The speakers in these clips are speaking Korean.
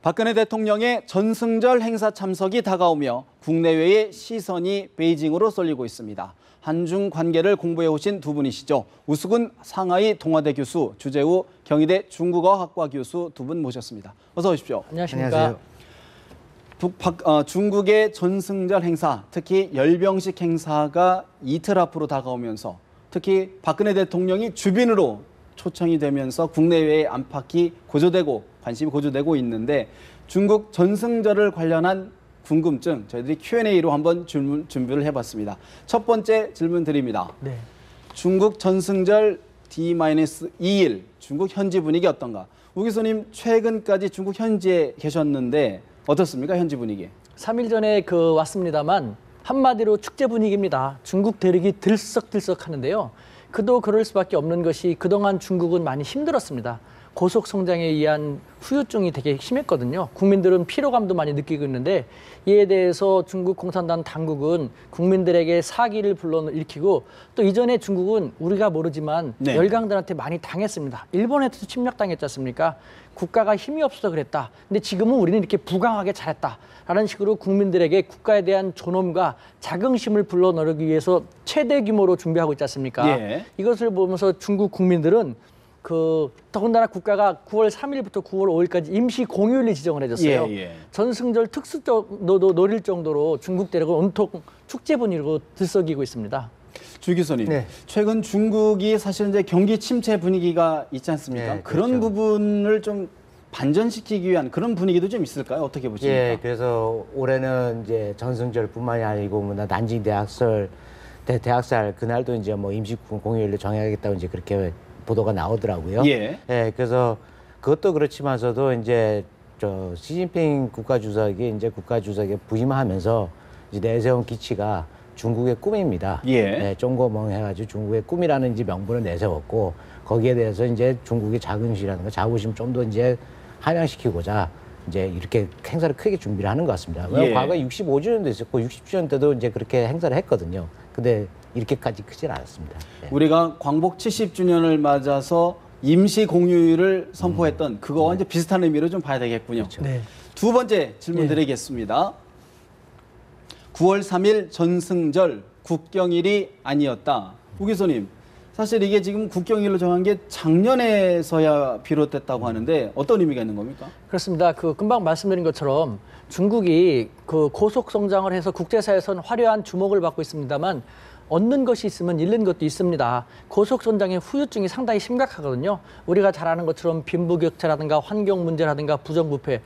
박근혜 대통령의 전승절 행사 참석이 다가오며 국내외의 시선이 베이징으로 쏠리고 있습니다. 한중 관계를 공부해 오신 두 분이시죠. 우수근 상하이 동아대 교수, 주재우 경희대 중국어학과 교수 두 분 모셨습니다. 어서 오십시오. 안녕하십니까. 중국의 전승절 행사, 특히 열병식 행사가 이틀 앞으로 다가오면서 특히 박근혜 대통령이 주빈으로 초청이 되면서 국내외의 안팎이 고조되고 관심이 고조되고 있는데 중국 전승절을 관련한 궁금증 저희들이 Q&A로 한번 준비를 해봤습니다. 첫 번째 질문 드립니다. 네. 중국 전승절 D-2일 중국 현지 분위기 어떤가? 우 교수님 최근까지 중국 현지에 계셨는데 어떻습니까? 현지 분위기. 3일 전에 왔습니다만 한마디로 축제 분위기입니다. 중국 대륙이 들썩들썩 하는데요. 그도 그럴 수밖에 없는 것이 그동안 중국은 많이 힘들었습니다. 고속 성장에 의한 후유증이 되게 심했거든요. 국민들은 피로감도 많이 느끼고 있는데 이에 대해서 중국 공산당 당국은 국민들에게 사기를 불러일으키고 또 이전에 중국은 우리가 모르지만 네. 열강들한테 많이 당했습니다. 일본한테도 침략당했지 않습니까? 국가가 힘이 없어서 그랬다. 근데 지금은 우리는 이렇게 부강하게 잘했다. 라는 식으로 국민들에게 국가에 대한 존엄과 자긍심을 불러넣기 위해서 최대 규모로 준비하고 있지 않습니까? 예. 이것을 보면서 중국 국민들은 더군다나 국가가 9월 3일부터 9월 5일까지 임시 공휴일을 지정을 해줬어요. 예. 전승절 특수도도 노릴 정도로 중국 대륙은 온통 축제 분위기로 들썩이고 있습니다. 주 교수님, 네. 최근 중국이 사실 이제 경기 침체 분위기가 있지 않습니까? 네, 그런 그렇죠. 부분을 좀 반전시키기 위한 그런 분위기도 좀 있을까요? 어떻게 보십니까? 예, 그래서 올해는 이제 전승절뿐만이 아니고 뭐 난징 대학살 그날도 이제 뭐 임시 공휴일로 정해야겠다고 이제 그렇게 보도가 나오더라고요. 예. 그래서 그것도 그렇지만서도 이제 시진핑 국가주석이 이제 국가주석에 부임하면서 이제 내세운 기치가 중국의 꿈입니다. 예. 쫑거멍 해가지고 중국의 꿈이라는 이제 명분을 내세웠고 거기에 대해서 이제 중국의 자긍심이라든가 자부심 좀 더 이제 함양시키고자 이제 이렇게 행사를 크게 준비를 하는 것 같습니다. 예. 과거에 65주년도 있었고 60주년 때도 이제 그렇게 행사를 했거든요. 근데 이렇게까지 크진 않았습니다. 예. 우리가 광복 70주년을 맞아서 임시 공휴일을 선포했던 그거와 이제 비슷한 의미로 좀 봐야 되겠군요. 그렇죠. 네. 두 번째 질문 예. 드리겠습니다. 9월 3일 전승절 국경일이 아니었다. 우 교수님, 사실 이게 지금 국경일로 정한 게 작년에서야 비롯됐다고 하는데 어떤 의미가 있는 겁니까? 그렇습니다. 금방 말씀드린 것처럼 중국이 고속 성장을 해서 국제사회에서는 화려한 주목을 받고 있습니다만 얻는 것이 있으면 잃는 것도 있습니다. 고속 성장의 후유증이 상당히 심각하거든요. 우리가 잘 아는 것처럼 빈부격차라든가 환경 문제라든가 부정부패.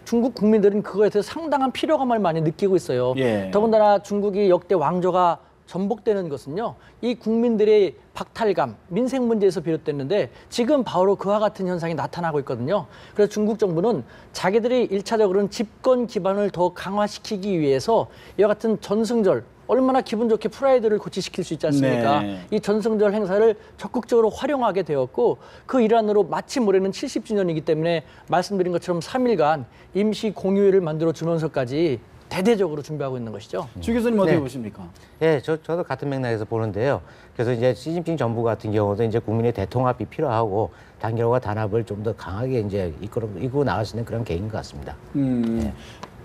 중국 국민들은 그거에 대해서 상당한 피로감을 많이 느끼고 있어요. 예. 더군다나 중국이 역대 왕조가 전복되는 것은요, 이 국민들의 박탈감, 민생 문제에서 비롯됐는데 지금 바로 그와 같은 현상이 나타나고 있거든요. 그래서 중국 정부는 자기들이 1차적으로는 집권 기반을 더 강화시키기 위해서 이와 같은 전승절, 얼마나 기분 좋게 프라이드를 고취시킬 수 있지 않습니까? 네. 이 전승절 행사를 적극적으로 활용하게 되었고 그 일환으로 마침 올해는 70주년이기 때문에 말씀드린 것처럼 3일간 임시 공휴일을 만들어 주면서까지 대대적으로 준비하고 있는 것이죠. 주 교수님 어떻게 네. 보십니까? 예, 저도 같은 맥락에서 보는데요. 그래서 이제 시진핑 정부 같은 경우도 이제 국민의 대통합이 필요하고 단결과 단합을 좀 더 강하게 이제 이끌고 나갈 수 있는 그런 계기인 것 같습니다.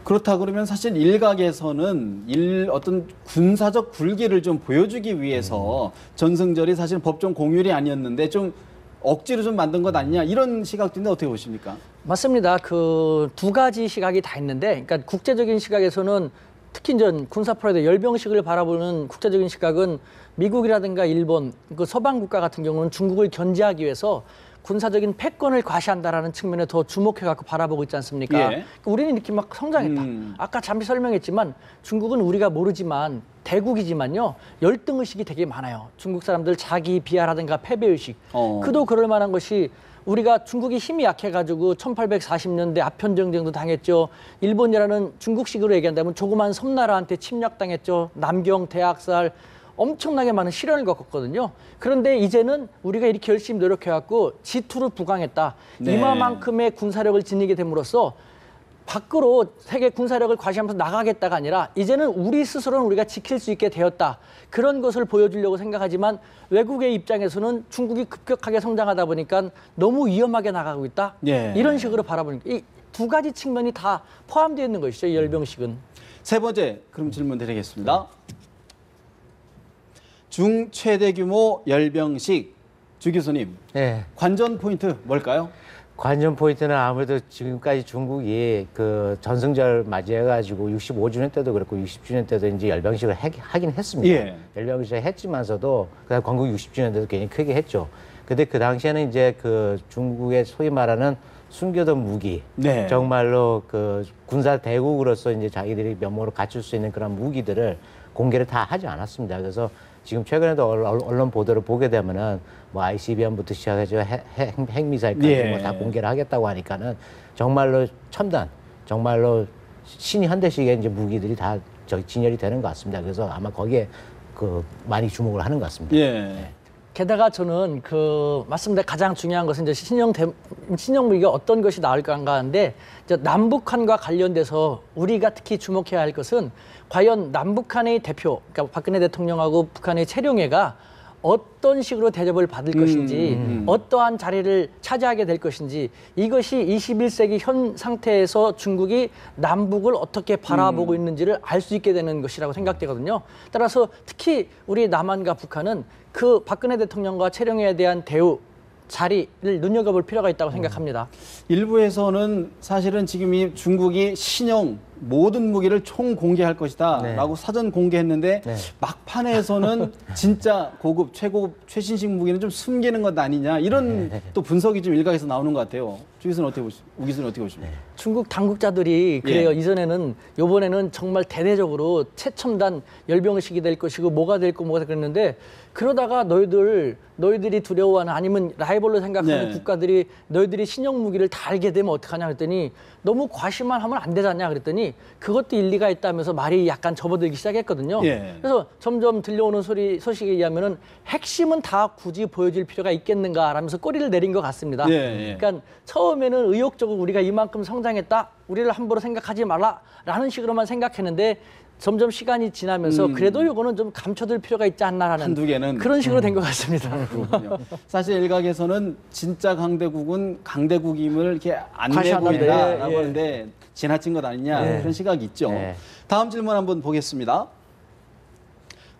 그렇다 그러면 사실 일각에서는 어떤 군사적 굴기를 좀 보여주기 위해서 전승절이 사실 법정 공휴일이 아니었는데 좀 억지로 좀 만든 것 아니냐 이런 시각도 있는데 어떻게 보십니까? 맞습니다. 두 가지 시각이 다 있는데, 그러니까 국제적인 시각에서는 특히 이제 군사 프라이드 열병식을 바라보는 국제적인 시각은 미국이라든가 일본, 서방 국가 같은 경우는 중국을 견제하기 위해서 군사적인 패권을 과시한다라는 측면에 더 주목해갖고 바라보고 있지 않습니까? 예. 우리는 이렇게 막 성장했다. 아까 잠시 설명했지만 중국은 우리가 모르지만 대국이지만요, 열등의식이 되게 많아요. 중국 사람들 자기 비하라든가 패배의식. 그도 그럴 만한 것이 우리가 중국이 힘이 약해가지고 1840년대 아편전쟁도 당했죠. 일본이라는 중국식으로 얘기한다면 조그만 섬나라한테 침략당했죠. 남경 대학살. 엄청나게 많은 시련을 겪었거든요. 그런데 이제는 우리가 이렇게 열심히 노력해갖고 G2를 부강했다. 네. 이만큼의 군사력을 지니게 됨으로써 밖으로 세계 군사력을 과시하면서 나가겠다가 아니라 이제는 우리 스스로는 우리가 지킬 수 있게 되었다. 그런 것을 보여주려고 생각하지만 외국의 입장에서는 중국이 급격하게 성장하다 보니까 너무 위험하게 나가고 있다. 예. 이런 식으로 바라보니까 두 가지 측면이 다 포함되어 있는 것이죠. 이 열병식은. 세 번째 그럼 질문 드리겠습니다. 중 최대 규모 열병식 주 교수님 네. 관전 포인트 뭘까요? 관전 포인트는 아무래도 지금까지 중국이 그 전승절 맞이해가지고 65주년 때도 그렇고 60주년 때도 이제 열병식을 하긴 했습니다. 예. 열병식을 했지만서도 그다음 건국 60주년 때도 굉장히 크게 했죠. 근데 그 당시에는 이제 그 중국의 소위 말하는 숨겨둔 무기, 네. 정말로 그 군사 대국으로서 이제 자기들이 면모를 갖출 수 있는 그런 무기들을 공개를 다 하지 않았습니다. 그래서 지금 최근에도 언론 보도를 보게 되면은 뭐 ICBM부터 시작해서 핵미사일까지 예. 뭐 다 공개를 하겠다고 하니까는 정말로 첨단, 정말로 신현대식의 이제 무기들이 다 진열이 되는 것 같습니다. 그래서 아마 거기에 그 많이 주목을 하는 것 같습니다. 예. 게다가 저는 맞습니다. 가장 중요한 것은 이제 신형 무기가 어떤 것이 나올까 하는데 이제 남북한과 관련돼서 우리가 특히 주목해야 할 것은 과연 남북한의 대표, 그러니까 박근혜 대통령하고 북한의 최룡해가 어떤 식으로 대접을 받을 것인지, 어떠한 자리를 차지하게 될 것인지, 이것이 21세기 현 상태에서 중국이 남북을 어떻게 바라보고 있는지를 알 수 있게 되는 것이라고 생각되거든요. 따라서 특히 우리 남한과 북한은 그 박근혜 대통령과 최룡해에 대한 대우, 자리를 눈여겨볼 필요가 있다고 생각합니다. 일부에서는 사실은 지금 이 중국이 신형 모든 무기를 총 공개할 것이다 네. 라고 사전 공개했는데 네. 막판에서는 진짜 고급, 최고급, 최신식 무기는 좀 숨기는 것 아니냐 이런 또 분석이 좀 일각에서 나오는 것 같아요. 주 교수는 어떻게 보십니까? 우 교수는 어떻게 보십니까? 중국 당국자들이 그래요. 이번에는 정말 대대적으로 최첨단 열병식이 될 것이고 뭐가 될 거고 뭐가 그랬는데 그러다가 너희들이 두려워하는 아니면 라이벌로 생각하는 네. 국가들이 너희들이 신형 무기를 다 알게 되면 어떡하냐 그랬더니 너무 과시만 하면 안 되잖냐 그랬더니 그것도 일리가 있다면서 말이 약간 접어들기 시작했거든요. 예. 그래서 점점 들려오는 소식에 의하면은 핵심은 다 굳이 보여줄 필요가 있겠는가라면서 꼬리를 내린 것 같습니다. 예. 그러니까 처음에는 의욕적으로 우리가 이만큼 성장했다, 우리를 함부로 생각하지 말라라는 식으로만 생각했는데 점점 시간이 지나면서 그래도 이거는 좀 감춰둘 필요가 있지 않나라는 한두 개는 그런 식으로 된 것 같습니다. 그렇군요. 사실 일각에서는 진짜 강대국은 강대국임을 이렇게 안내 과시한다는데, 보인다라고 예. 하는데 지나친 것 아니냐 그런 시각이 있죠. 네. 다음 질문 한번 보겠습니다.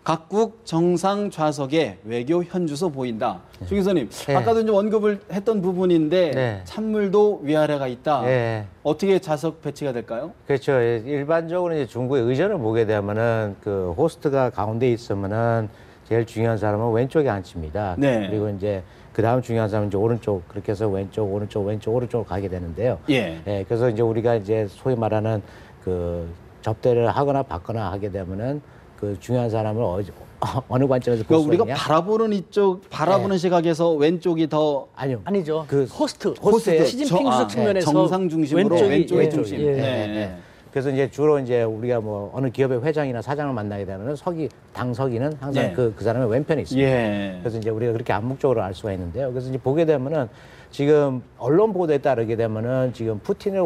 각국 정상 좌석에 외교 현주소 보인다. 주 교수님, 네. 아까도 좀 언급을 했던 부분인데 네. 찬물도 위아래가 있다. 네. 어떻게 좌석 배치가 될까요? 그렇죠. 일반적으로 이제 중국의 의전을 보게 되면은 그 호스트가 가운데 있으면은 제일 중요한 사람은 왼쪽에 앉힙니다. 네. 그리고 이제 그 다음 중요한 사람은 이제 오른쪽 그렇게 해서 왼쪽, 오른쪽으로 가게 되는데요. 예. 그래서 이제 우리가 이제 소위 말하는 그 접대를 하거나 받거나 하게 되면은 그 중요한 사람을 어느 관점에서 볼 그러니까 수 우리가 있냐? 바라보는 시각에서 왼쪽이 더 아니죠. 그 호스트 시진핑 주석 측면에서 정상 중심으로 왼쪽이 예, 중심. 예. 네. 그래서 이제 주로 이제 우리가 뭐 어느 기업의 회장이나 사장을 만나게 되면은 당 서기는 항상 네. 그 사람의 왼편에 있습니다. 예. 그래서 이제 우리가 그렇게 암묵적으로 알 수가 있는데요. 그래서 이제 보게 되면은 지금 언론 보도에 따르게 되면은 지금 푸틴을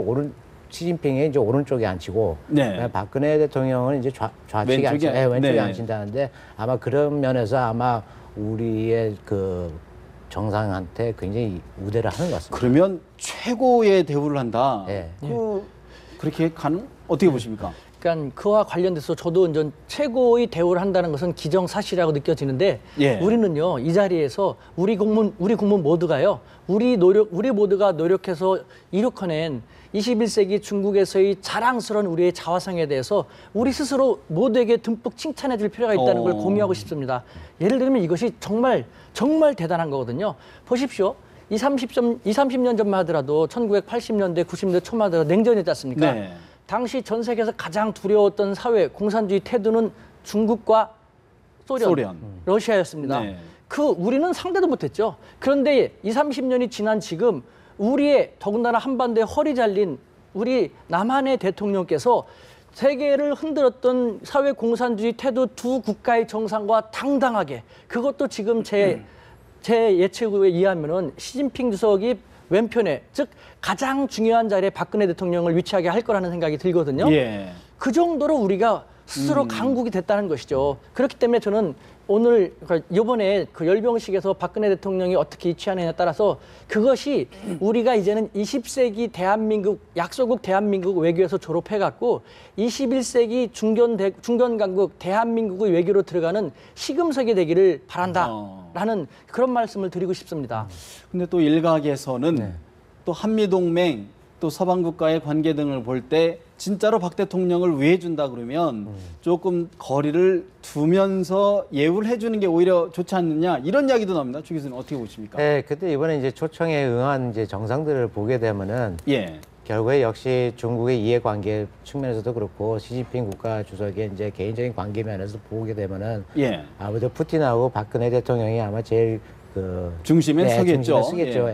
시진핑이 이제 오른쪽에 앉히고 네. 박근혜 대통령은 이제 좌측에 왼쪽에 왼쪽에 네. 앉힌다는데 아마 그런 면에서 아마 우리의 그 정상한테 굉장히 우대를 하는 것 같습니다. 그러면 최고의 대우를 한다. 예. 그렇게 가능? 어떻게 보십니까? 그러니까 그와 관련돼서 저도 이제 최고의 대우를 한다는 것은 기정사실이라고 느껴지는데 예. 우리는요 이 자리에서 우리 국민 모두가요 우리 모두가 노력해서 이룩해낸 21세기 중국에서의 자랑스러운 우리의 자화상에 대해서 우리 스스로 모두에게 듬뿍 칭찬해 줄 필요가 있다는 걸 공유하고 싶습니다. 예를 들면 이것이 정말 대단한 거거든요. 보십시오. 30년 전만 하더라도 1980년대, 90년대 초만 하더라도 냉전이었지 않습니까? 네. 당시 전 세계에서 가장 두려웠던 사회, 공산주의 태도는 중국과 소련. 러시아였습니다. 네. 우리는 상대도 못했죠. 그런데 30년이 지난 지금 우리의 더군다나 한반도에 허리 잘린 우리 남한의 대통령께서 세계를 흔들었던 사회 공산주의 태도 두 국가의 정상과 당당하게 그것도 지금 제 예측에 의하면은 시진핑 주석이 왼편에 즉 가장 중요한 자리에 박근혜 대통령을 위치하게 할 거라는 생각이 들거든요. 예. 그 정도로 우리가 스스로 강국이 됐다는 것이죠. 그렇기 때문에 저는 오늘 이번에 그 열병식에서 박근혜 대통령이 어떻게 취하느냐에 따라서 그것이 우리가 이제는 20세기 대한민국 약소국 대한민국 외교에서 졸업해갖고 21세기 중견 강국 대한민국의 외교로 들어가는 시금석이 되기를 바란다라는 그런 말씀을 드리고 싶습니다. 근데 또 일각에서는 또 한미동맹 또 서방 국가의 관계 등을 볼 때 진짜로 박 대통령을 위해준다 그러면 조금 거리를 두면서 예우를 해주는 게 오히려 좋지 않느냐 이런 이야기도 나옵니다. 주 교수님 어떻게 보십니까? 네, 그때 이번에 이제 초청에 응한 이제 정상들을 보게 되면은 결국에 역시 중국의 이해관계 측면에서도 그렇고 시진핑 국가 주석의 이제 개인적인 관계 면에서 보게 되면은 아무래도 푸틴하고 박근혜 대통령이 아마 제일 그 중심에 서겠죠. 서겠죠.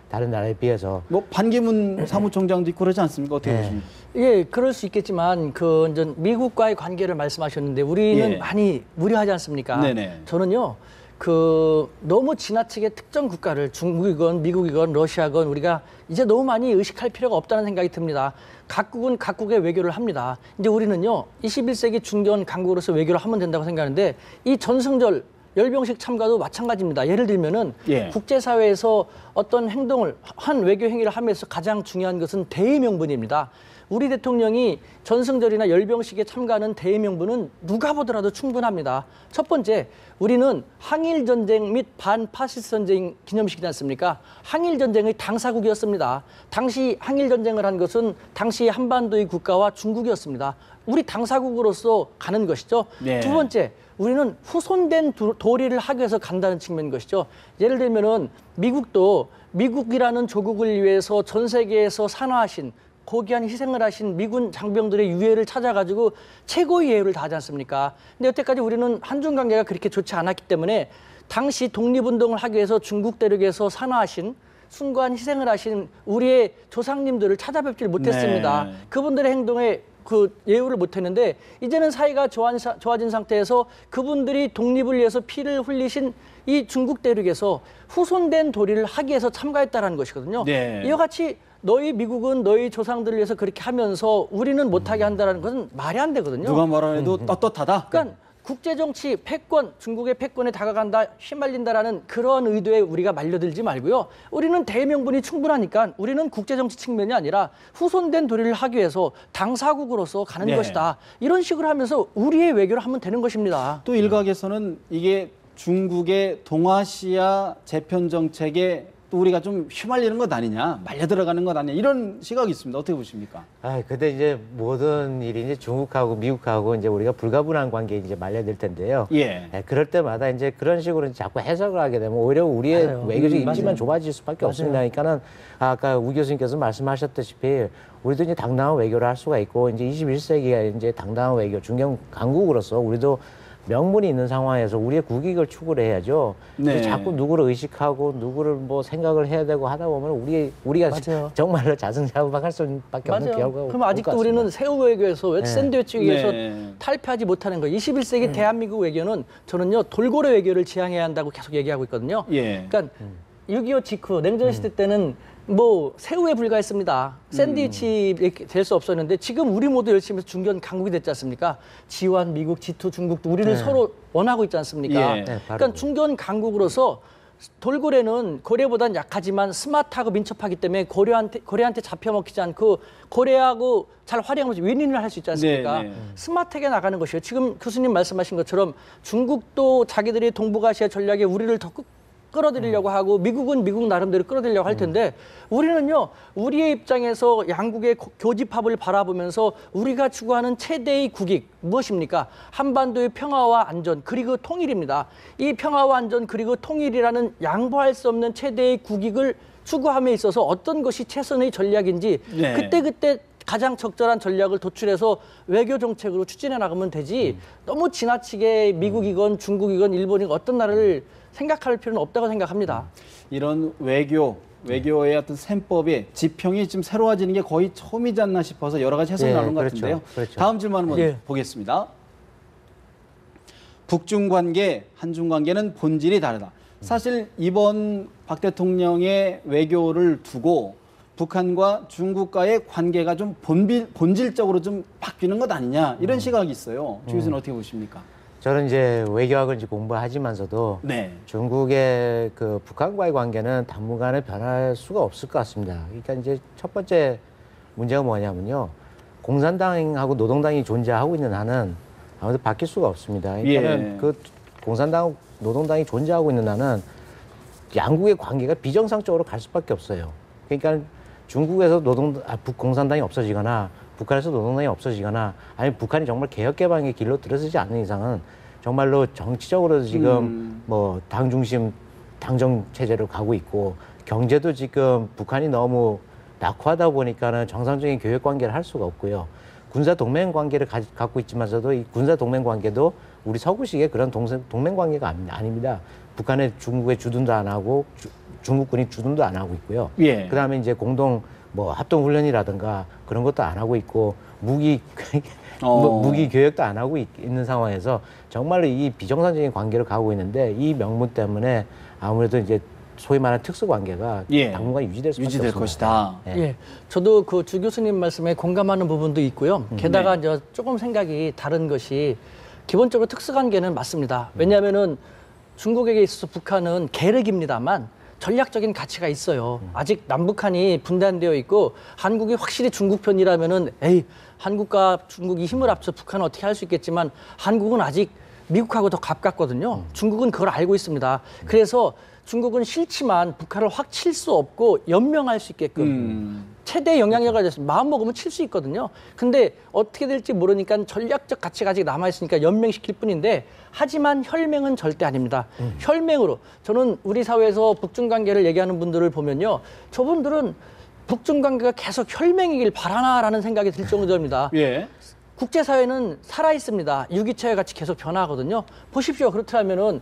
다른 나라에 비해서. 뭐 반기문 사무총장도 있고 그러지 않습니까? 어떻게 보십니까? 예, 그럴 수 있겠지만 그 이제 미국과의 관계를 말씀하셨는데 우리는 많이 무리하지 않습니까? 저는요. 그 너무 지나치게 특정 국가를 중국이건 미국이건 러시아건 우리가 이제 너무 많이 의식할 필요가 없다는 생각이 듭니다. 각국은 각국의 외교를 합니다. 이제 우리는요. 21세기 중견 강국으로서 외교를 하면 된다고 생각하는데 이 전승절 열병식 참가도 마찬가지입니다. 예를 들면은 국제사회에서 어떤 행동을 한 외교 행위를 하면서 가장 중요한 것은 대의 명분입니다. 우리 대통령이 전승절이나 열병식에 참가하는 대의 명분은 누가 보더라도 충분합니다. 첫 번째, 우리는 항일전쟁 및 반파시스트 전쟁 기념식이지 않습니까? 항일전쟁의 당사국이었습니다. 당시 항일전쟁을 한 것은 당시 한반도의 국가와 중국이었습니다. 우리 당사국으로서 가는 것이죠. 두 번째, 우리는 후손된 도리를 하기 위해서 간다는 측면인 것이죠. 예를 들면은 미국도 미국이라는 조국을 위해서 전 세계에서 산화하신 고귀한 희생을 하신 미군 장병들의 유해를 찾아가지고 최고의 예우를 다하지 않습니까? 근데 여태까지 우리는 한중 관계가 그렇게 좋지 않았기 때문에 당시 독립운동을 하기 위해서 중국 대륙에서 산화하신 숭고한 희생을 하신 우리의 조상님들을 찾아뵙질 못했습니다. 그분들의 행동에 그 예우를 못했는데 이제는 사이가 좋아진 상태에서 그분들이 독립을 위해서 피를 흘리신 이 중국 대륙에서 후손된 도리를 하기 위해서 참가했다는 것이거든요. 이와 같이 너희 미국은 너희 조상들을 위해서 그렇게 하면서 우리는 못하게 한다는 것은 말이 안 되거든요. 누가 뭐라 해도 떳떳하다. 그러니까 국제정치 패권, 중국의 패권에 다가간다, 휘말린다라는 그런 의도에 우리가 말려들지 말고요. 우리는 대명분이 충분하니까 우리는 국제정치 측면이 아니라 후손된 도리를 하기 위해서 당사국으로서 가는 것이다. 이런 식으로 하면서 우리의 외교를 하면 되는 것입니다. 또 일각에서는 이게 중국의 동아시아 재편 정책에 또 우리가 좀 휘말리는 것 아니냐, 말려 들어가는 것 아니냐 이런 시각이 있습니다. 어떻게 보십니까? 근데 이제 모든 일이 이제 중국하고 미국하고 이제 우리가 불가분한 관계에 이제 말려들 텐데요. 그럴 때마다 이제 그런 식으로 이제 자꾸 해석을 하게 되면 오히려 우리의 외교적 입지만 좁아질 수밖에 없습니다. 그러니까는 아까 우 교수님께서 말씀하셨다시피 우리도 이제 당당한 외교를 할 수가 있고 이제 21세기가 이제 당당한 외교, 중견 강국으로서 우리도 명분이 있는 상황에서 우리의 국익을 추구를 해야죠. 자꾸 누구를 의식하고 누구를 뭐 생각을 해야 되고 하다 보면 우리가 정말로 자승자박할 수밖에 없는 결과가. 그럼 아직도 우리는 새우 외교에서 왜 샌드위치 외교에서 탈피하지 못하는 거예요. 21세기 대한민국 외교는 저는요 돌고래 외교를 지향해야 한다고 계속 얘기하고 있거든요. 그러니까 6.25 직후 냉전 시대 때는 뭐 새우에 불과했습니다. 샌드위치 될 수 없었는데 지금 우리 모두 열심히 해서 중견 강국이 됐지 않습니까? G1, 미국, G2, 중국도 우리를 서로 원하고 있지 않습니까? 그러니까 중견 강국으로서 돌고래는 고래보단 약하지만 스마트하고 민첩하기 때문에 고래한테 잡혀먹히지 않고 고래하고 잘 활용하면서 윈윈을 할 수 있지 않습니까? 스마트하게 나가는 것이에요. 지금 교수님 말씀하신 것처럼 중국도 자기들이 동북아시아 전략에 우리를 더 끌어들이려고 하고 미국은 미국 나름대로 끌어들이려고 할 텐데 우리는요 우리의 입장에서 양국의 교집합을 바라보면서 우리가 추구하는 최대의 국익 무엇입니까? 한반도의 평화와 안전 그리고 통일입니다. 이 평화와 안전 그리고 통일이라는 양보할 수 없는 최대의 국익을 추구함에 있어서 어떤 것이 최선의 전략인지 그때 가장 적절한 전략을 도출해서 외교 정책으로 추진해 나가면 되지 너무 지나치게 미국이건 중국이건 일본이건 어떤 나라를 생각할 필요는 없다고 생각합니다. 이런 외교의 어떤 셈법이 지평이 좀 새로워지는 게 거의 처음이지 않나 싶어서 여러 가지 해석이 나오는 것 같은데요. 다음 질문 한번 보겠습니다. 북중 관계, 한중 관계는 본질이 다르다. 사실 이번 박 대통령의 외교를 두고 북한과 중국과의 관계가 좀 본질적으로 좀 바뀌는 것 아니냐 이런 시각이 있어요. 주 교수는 어떻게 보십니까? 저는 이제 외교학을 이제 공부하지만서도 네. 중국의 그 북한과의 관계는 당분간은 변할 수가 없을 것 같습니다. 그러니까 이제 첫 번째 문제가 뭐냐면요. 공산당하고 노동당이 존재하고 있는 한은 아무래도 바뀔 수가 없습니다. 그러니까는 그 공산당, 노동당이 존재하고 있는 한은 양국의 관계가 비정상적으로 갈 수밖에 없어요. 그러니까 중국에서 공산당이 없어지거나 북한에서 노동당이 없어지거나 아니면 북한이 정말 개혁개방의 길로 들어서지 않는 이상은 정말로 정치적으로 지금 뭐 당 중심 당정 체제로 가고 있고 경제도 지금 북한이 너무 낙후하다 보니까는 정상적인 교역 관계를 할 수가 없고요. 군사 동맹 관계를 갖고 있지만서도 이 군사 동맹 관계도 우리 서구식의 그런 동맹 관계가 아닙니다. 북한에 중국에 주둔도 안 하고 중국군이 주둔도 안 하고 있고요. 예. 그다음에 이제 공동 뭐 합동 훈련이라든가 그런 것도 안 하고 있고 무기 교역도 안 하고 있는 상황에서 정말로 이 비정상적인 관계를 가고 있는데 이 명분 때문에 아무래도 이제 소위 말하는 특수 관계가 당분간 유지될 것이다. 예. 저도 그 주 교수님 말씀에 공감하는 부분도 있고요. 게다가 이제 조금 생각이 다른 것이 기본적으로 특수 관계는 맞습니다. 왜냐하면은 중국에게 있어서 북한은 계륵입니다만 전략적인 가치가 있어요. 아직 남북한이 분단되어 있고 한국이 확실히 중국 편이라면은 한국과 중국이 힘을 합쳐 북한은 어떻게 할 수 있겠지만 한국은 아직 미국하고 더 가깝거든요. 중국은 그걸 알고 있습니다. 그래서 중국은 싫지만 북한을 확 칠 수 없고 연명할 수 있게끔 최대 영향력을 가져서 마음 먹으면 칠 수 있거든요. 근데 어떻게 될지 모르니까 전략적 가치가 아직 남아있으니까 연명시킬 뿐인데 하지만 혈맹은 절대 아닙니다. 혈맹으로 저는 우리 사회에서 북중 관계를 얘기하는 분들을 보면요. 저분들은 북중 관계가 계속 혈맹이길 바라나라는 생각이 들 정도입니다. 예. 국제사회는 살아있습니다. 유기체가 같이 계속 변화하거든요. 보십시오. 그렇다면은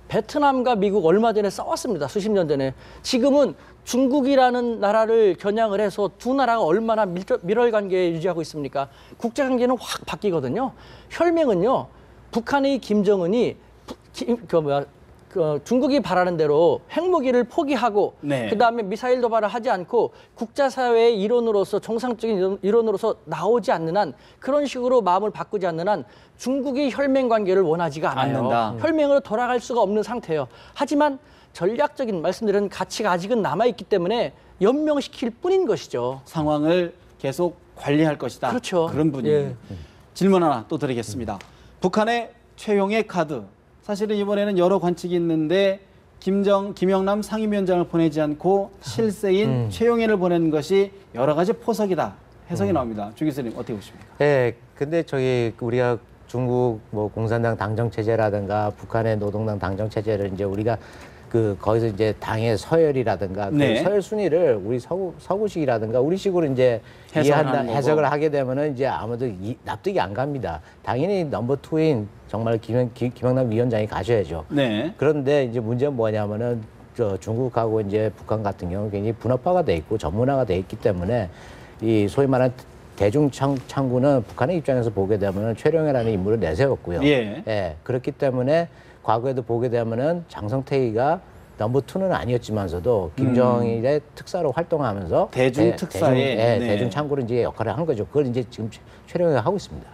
베트남과 미국 얼마 전에 싸웠습니다. 수십 년 전에. 지금은 중국이라는 나라를 겨냥을 해서 두 나라가 얼마나 밀월 관계 유지하고 있습니까? 국제관계는 확 바뀌거든요. 혈맹은요. 북한의 김정은이 중국이 바라는 대로 핵무기를 포기하고 그다음에 미사일 도발을 하지 않고 국제사회의 일원으로서 정상적인 일원으로서 나오지 않는 한 그런 식으로 마음을 바꾸지 않는 한 중국이 혈맹 관계를 원하지가 않아요. 혈맹으로 돌아갈 수가 없는 상태예요. 하지만 전략적인 말씀드린 가치가 아직은 남아있기 때문에 연명시킬 뿐인 것이죠. 상황을 계속 관리할 것이다. 그렇죠. 그런 분이에요. 질문 하나 또 드리겠습니다. 북한의 최용의 카드. 사실은 이번에는 여러 관측이 있는데 김영남 상임위원장을 보내지 않고 실세인 최용해를 보낸 것이 여러 가지 포석이다. 해석이 나옵니다. 주 교수님 어떻게 보십니까? 네, 근데 우리가 중국 뭐 공산당 당정 체제라든가 북한의 노동당 당정 체제를 이제 우리가 거기서 이제 당의 서열이라든가 그 서열 순위를 우리 서구식이라든가 우리식으로 이제 해석을 하게 되면은 이제 아무도 납득이 안 갑니다. 당연히 넘버 투인 정말 김영남 위원장이 가셔야죠. 그런데 이제 문제는 뭐냐면은 중국하고 이제 북한 같은 경우는 굉장히 분업화가 돼 있고 전문화가 돼 있기 때문에 이 소위 말하는 대중 창구는 북한의 입장에서 보게 되면은 최룡해라는 인물을 내세웠고요. 그렇기 때문에 과거에도 보게 되면은 장성태이가 넘버 투는 아니었지만서도 김정일의 특사로 활동하면서 대중 창구로 이제 역할을 한 거죠. 그걸 이제 지금 최룡해가 하고 있습니다.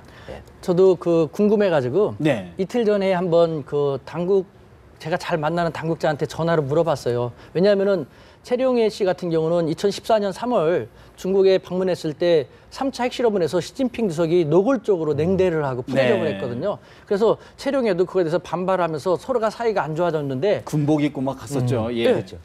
저도 궁금해가지고 이틀 전에 한번 제가 잘 만나는 당국자한테 전화로 물어봤어요. 왜냐하면은 최룡해 씨 같은 경우는 2014년 3월 중국에 방문했을 때 3차 핵실험을 해서 시진핑 주석이 노골적으로 냉대를 하고 부대접을 했거든요. 그래서 최룡해도 그거에 대해서 반발하면서 서로가 사이가 안 좋아졌는데 군복 입고 막 갔었죠. 그렇죠.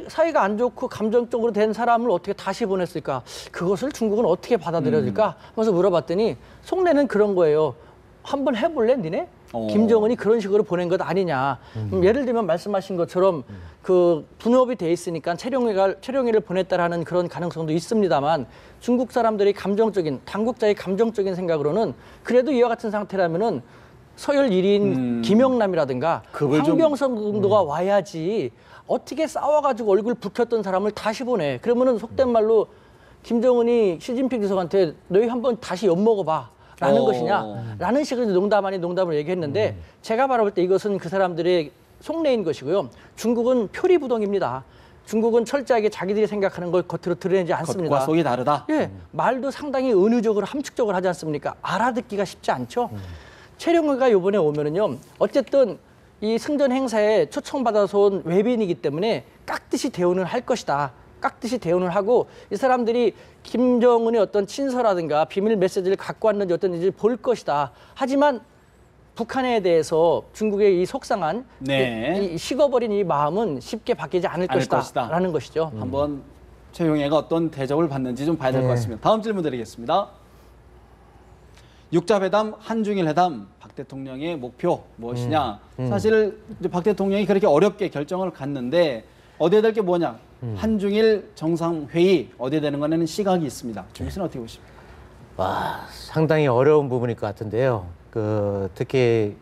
사이가 안 좋고 감정적으로 된 사람을 어떻게 다시 보냈을까? 그것을 중국은 어떻게 받아들여질까? 하면서 물어봤더니 속내는 그런 거예요. 한번 해볼래, 니네? 김정은이 그런 식으로 보낸 것 아니냐. 예를 들면 말씀하신 것처럼 분업이 돼 있으니까 최룡해를 보냈다라는 그런 가능성도 있습니다만 중국 사람들이 당국자의 감정적인 생각으로는 그래도 이와 같은 상태라면은 서열 1위인 김영남이라든가 황병석 정도가 와야지 어떻게 싸워가지고 얼굴 붉혔던 사람을 다시 보내. 그러면은 속된 말로 김정은이 시진핑 주석한테 너희 한번 다시 엿먹어봐. 라는 것이냐 라는 식으로 농담 아닌 농담을 얘기했는데 제가 바라볼 때 이것은 그 사람들의 속내인 것이고요. 중국은 표리부동입니다. 중국은 철저하게 자기들이 생각하는 걸 겉으로 드러내지 않습니다. 겉과 속이 다르다? 말도 상당히 은유적으로 함축적으로 하지 않습니까? 알아듣기가 쉽지 않죠. 최룡해가 이번에 오면은요, 어쨌든 이 승전 행사에 초청받아서 온 외빈이기 때문에 깍듯이 대우는 할 것이다. 깍듯이 대우를 하고 이 사람들이 김정은의 어떤 친서라든가 비밀 메시지를 갖고 왔는지 어떤지 볼 것이다. 하지만 북한에 대해서 중국의 이 속상한 네. 이 식어버린 이 마음은 쉽게 바뀌지 않을 것이다라는 것이죠. 한번 최용해가 어떤 대접을 받는지 좀 봐야 될 것 같습니다. 다음 질문 드리겠습니다. 육자회담, 한중일 회담, 박 대통령의 목표 무엇이냐? 사실 이제 박 대통령이 그렇게 어렵게 결정을 갔는데 어디에 될 게 뭐냐? 한중일 정상회의 어디에 되는 거는 시각이 있습니다. 중 씨는 어떻게 보십니까? 와, 상당히 어려운 부분일 것 같은데요. 특히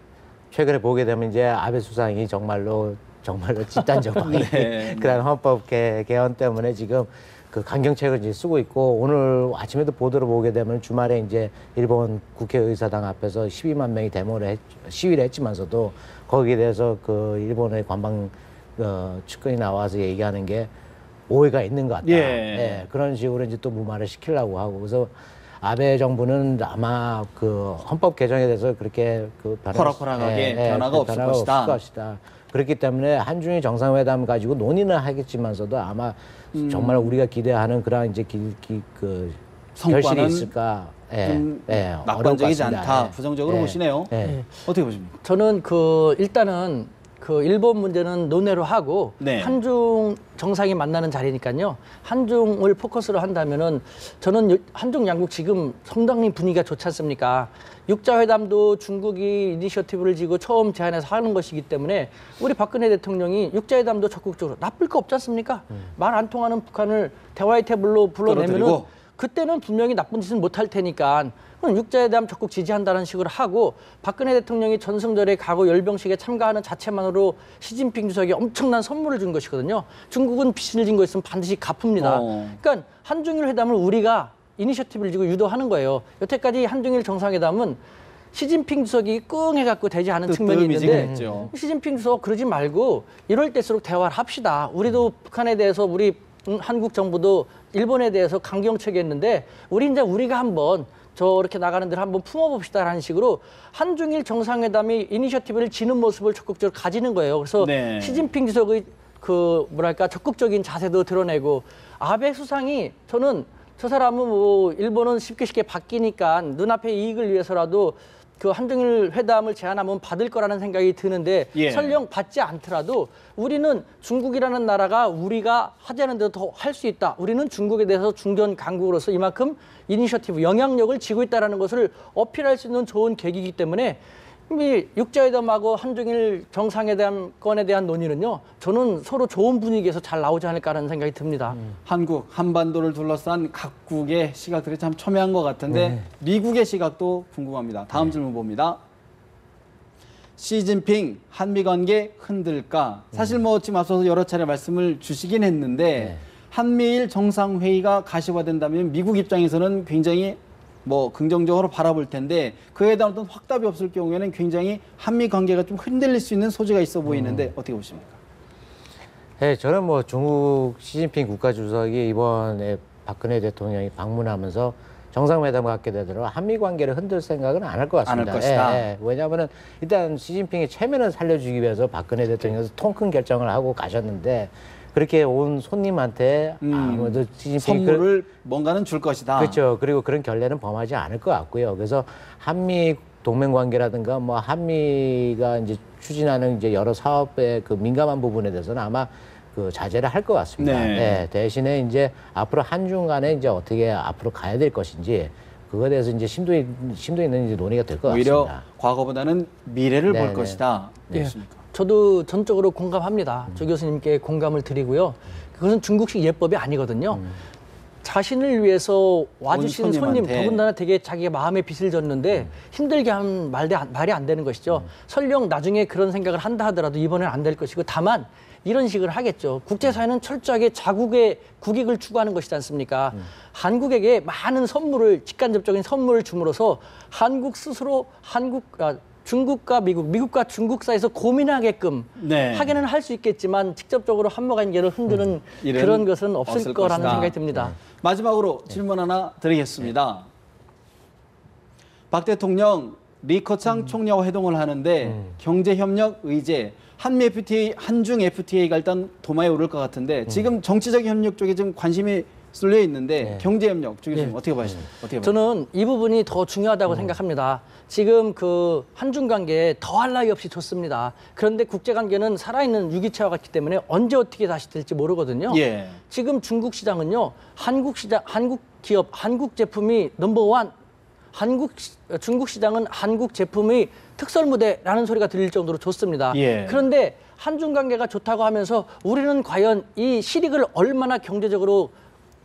최근에 보게 되면 이제 아베 수상이 정말로 집단 저항이 네. 그다음 헌법 개헌 때문에 지금 그 강경책을 이제 쓰고 있고 오늘 아침에도 보도를 보게 되면 주말에 이제 일본 국회의사당 앞에서 12만 명이 시위를 했지만서도 거기에 대해서 그 일본의 관방 측근이 나와서 얘기하는 게 오해가 있는 것 같다. 예, 그런 식으로 이제 또 무마를 시키려고 하고 그래서 아베 정부는 아마 그 헌법 개정에 대해서 그렇게 호락호락하게 변화가 없을 것이다. 그렇기 때문에 한중일 정상회담 가지고 논의는 하겠지만서도 아마 정말 우리가 기대하는 그런 이제 그 결실이 있을까? 낙관적이지 않다. 부정적으로 보시네요. 어떻게 보십니까? 저는 일단은 그 일본 문제는 논외로 하고 한중 정상이 만나는 자리니까요. 한중을 포커스로 한다면은 저는 한중 양국 지금 상당히 분위기가 좋지 않습니까? 육자회담도 중국이 이니셔티브를 지고 처음 제안해서 하는 것이기 때문에 우리 박근혜 대통령이 육자회담도 적극적으로 나쁠 거 없지 않습니까? 말 안 통하는 북한을 대화의 테이블로 불러내면은 그때는 분명히 나쁜 짓은 못할 테니까 육자회담 적극 지지한다는 식으로 하고 박근혜 대통령이 전승절에 가고 열병식에 참가하는 자체만으로 시진핑 주석이 엄청난 선물을 준 것이거든요. 중국은 빚을 진 거 있으면 반드시 갚습니다. 그러니까 한중일 회담을 우리가 이니셔티브를 지고 유도하는 거예요. 여태까지 한중일 정상회담은 시진핑 주석이 끙 해갖고 되지 않은 측면이 있는데 시진핑 주석 그러지 말고 이럴 때일수록 대화를 합시다. 우리도 북한에 대해서 우리 한국 정부도 일본에 대해서 강경책이 했는데 우리가 한번 저렇게 나가는 데를 한번 품어봅시다라는 식으로 한중일 정상회담이 이니셔티브를 지는 모습을 적극적으로 가지는 거예요. 그래서 시진핑 주석의 적극적인 자세도 드러내고 아베 수상이 저는 저 사람은 뭐 일본은 쉽게 바뀌니까 눈앞의 이익을 위해서라도 그 한중일 회담을 제안하면 받을 거라는 생각이 드는데 설령 받지 않더라도 우리는 중국이라는 나라가 우리가 하자는 대로 더 할 수 있다. 우리는 중국에 대해서 중견 강국으로서 이만큼 이니셔티브, 영향력을 쥐고 있다는 것을 어필할 수 있는 좋은 계기이기 때문에 이 육자회담하고 한중일 정상회담권에 대한 논의는요. 저는 서로 좋은 분위기에서 잘 나오지 않을까 하는 생각이 듭니다. 한국, 한반도를 둘러싼 각국의 시각들이 참 첨예한 것 같은데 미국의 시각도 궁금합니다. 다음 질문 봅니다. 시진핑 한미관계 흔들까? 사실 뭐 지금 앞서서 여러 차례 말씀을 주시긴 했는데 한미일 정상회의가 가시화된다면 미국 입장에서는 굉장히 뭐 긍정적으로 바라볼 텐데 그에 대한 어떤 확답이 없을 경우에는 굉장히 한미 관계가 좀 흔들릴 수 있는 소지가 있어 보이는데 어떻게 보십니까? 네, 저는 뭐 중국 시진핑 국가주석이 이번에 박근혜 대통령이 방문하면서 정상회담을 갖게 되더라도 한미 관계를 흔들 생각은 안 할 것 같습니다. 안 할 것이다. 예, 왜냐하면 일단 시진핑의 체면을 살려주기 위해서 박근혜 대통령이 통 큰 결정을 하고 가셨는데 그렇게 온 손님한테 아무래도 시진핑 선물을 뭔가는 줄 것이다. 그렇죠. 그리고 그런 결례는 범하지 않을 것 같고요. 그래서 한미 동맹 관계라든가 뭐 한미가 이제 추진하는 이제 여러 사업의 그 민감한 부분에 대해서는 아마 그 자제를 할 것 같습니다. 네, 대신에 이제 앞으로 한중 간에 이제 어떻게 앞으로 가야 될 것인지 그거에 대해서 이제 심도 있는 이제 논의가 될 것 같습니다. 오히려 과거보다는 미래를 볼 것이다. 저도 전적으로 공감합니다. 조 교수님께 공감을 드리고요. 그것은 중국식 예법이 아니거든요. 자신을 위해서 와주신 손님 더군다나 되게 자기가 마음에 빚을 졌는데 힘들게 하면 말이 안 되는 것이죠. 설령 나중에 그런 생각을 한다 하더라도 이번엔 안 될 것이고 다만 이런 식을 하겠죠. 국제사회는 철저하게 자국의 국익을 추구하는 것이지 않습니까? 한국에게 많은 선물을 직간접적인 선물을 줌으로써 한국 스스로 중국과 미국과 중국 사이에서 고민하게끔 하기는 할 수 있겠지만 직접적으로 한미 관계를 흔드는 그런 것은 없을 거라는 것이다. 생각이 듭니다. 마지막으로 질문 하나 드리겠습니다. 박 대통령 리커창 총리와 회동을 하는데 경제협력 의제, 한미 FTA, 한중 FTA가 일단 도마에 오를 것 같은데 지금 정치적인 협력 쪽에 좀 관심이 쏠려 있는데 경제협력 쪽에 좀 어떻게 보십니까? 저는 이 부분이 더 중요하다고 생각합니다. 지금 그 한중 관계 더할 나위 없이 좋습니다. 그런데 국제 관계는 살아있는 유기체와 같기 때문에 언제 어떻게 다시 될지 모르거든요. 예. 지금 중국 시장은요, 한국 시장, 한국 기업, 한국 제품이 넘버원. 중국 시장은 한국 제품의 특설무대라는 소리가 들릴 정도로 좋습니다. 예. 그런데 한중 관계가 좋다고 하면서 우리는 과연 이 실익을 얼마나 경제적으로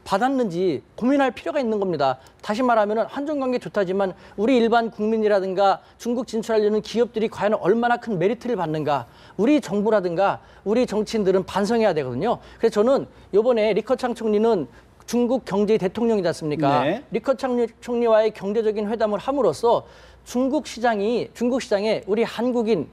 받았는지 고민할 필요가 있는 겁니다. 다시 말하면 한중 관계 좋다지만 우리 일반 국민이라든가 중국 진출하려는 기업들이 과연 얼마나 큰 메리트를 받는가, 우리 정부라든가 우리 정치인들은 반성해야 되거든요. 그래서 저는 이번에 리커창 총리는 중국 경제 대통령이지 않습니까? 네. 리커창 총리와의 경제적인 회담을 함으로써 중국 시장에 우리 한국인의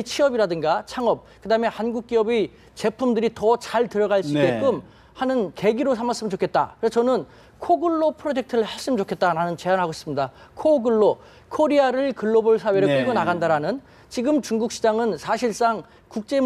취업이라든가 창업, 그다음에 한국 기업의 제품들이 더 잘 들어갈 수 있게끔 하는 계기로 삼았으면 좋겠다. 그래서 저는 코글로 프로젝트를 했으면 좋겠다라는 제안을 하고 있습니다. 코글로, 코리아를 글로벌 사회로 끌고 나간다라는, 지금 중국 시장은 사실상 국제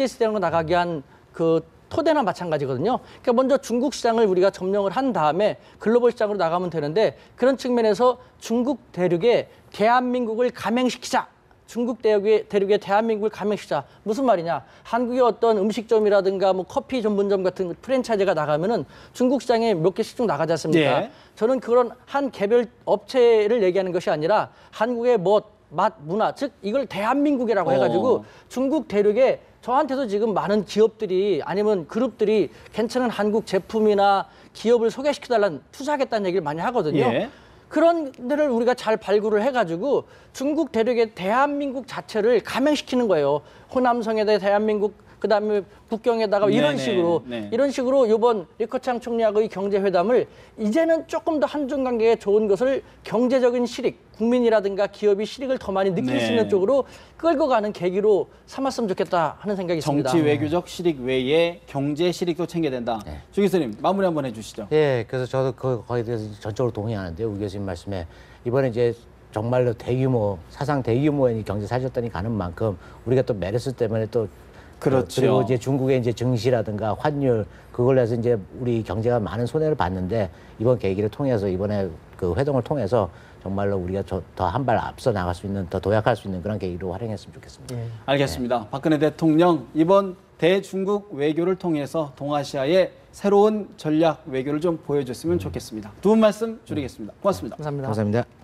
시장으로 나가기 위한 그 토대나 마찬가지거든요. 그러니까 먼저 중국 시장을 우리가 점령을 한 다음에 글로벌 시장으로 나가면 되는데, 그런 측면에서 중국 대륙에 대한민국을 가맹시키자. 중국 대륙에 대한민국을 가맹시키자. 무슨 말이냐? 한국의 어떤 음식점이라든가 뭐 커피 전문점 같은 프랜차이즈가 나가면은 중국 시장에 몇 개씩 쭉 나가지 않습니까? 예. 저는 그런 한 개별 업체를 얘기하는 것이 아니라 한국의 맛, 문화, 즉 이걸 대한민국이라고 해가지고 중국 대륙에 저한테도 지금 많은 기업들이 아니면 그룹들이 괜찮은 한국 제품이나 기업을 소개시켜달라는, 투자하겠다는 얘기를 많이 하거든요. 예. 그런 데를 우리가 잘 발굴을 해가지고 중국 대륙의 대한민국 자체를 가맹시키는 거예요. 호남성에 대해 대한민국, 그다음에 북경에다가 이런 식으로 이번 리커창 총리하고의 경제회담을 이제는 조금 더 한중 관계에 좋은 것을, 경제적인 실익, 국민이라든가 기업이 실익을 더 많이 느낄 수 있는 쪽으로 끌고 가는 계기로 삼았으면 좋겠다 하는 생각이 있습니다. 정치 외교적 실익 외에 경제 실익도 챙겨야 된다. 주 교수님 마무리 한번 해주시죠. 예, 그래서 저도 거기에 대해서 전적으로 동의하는데요. 우 교수님 말씀에 이번에 이제 정말로 사상 대규모의 경제 사절단이 가는 만큼 우리가 또 메르스 때문에 또 그렇죠. 그리고 이제 중국의 이제 증시라든가 환율, 그걸로 해서 이제 우리 경제가 많은 손해를 봤는데, 이번 계기를 통해서, 이번에 그 회동을 통해서 정말로 우리가 더 한 발 앞서 나갈 수 있는, 더 도약할 수 있는 그런 계기로 활용했으면 좋겠습니다. 알겠습니다. 박근혜 대통령 이번 대중국 외교를 통해서 동아시아의 새로운 전략 외교를 좀 보여줬으면 좋겠습니다. 두 분 말씀 줄이겠습니다. 고맙습니다. 감사합니다. 감사합니다.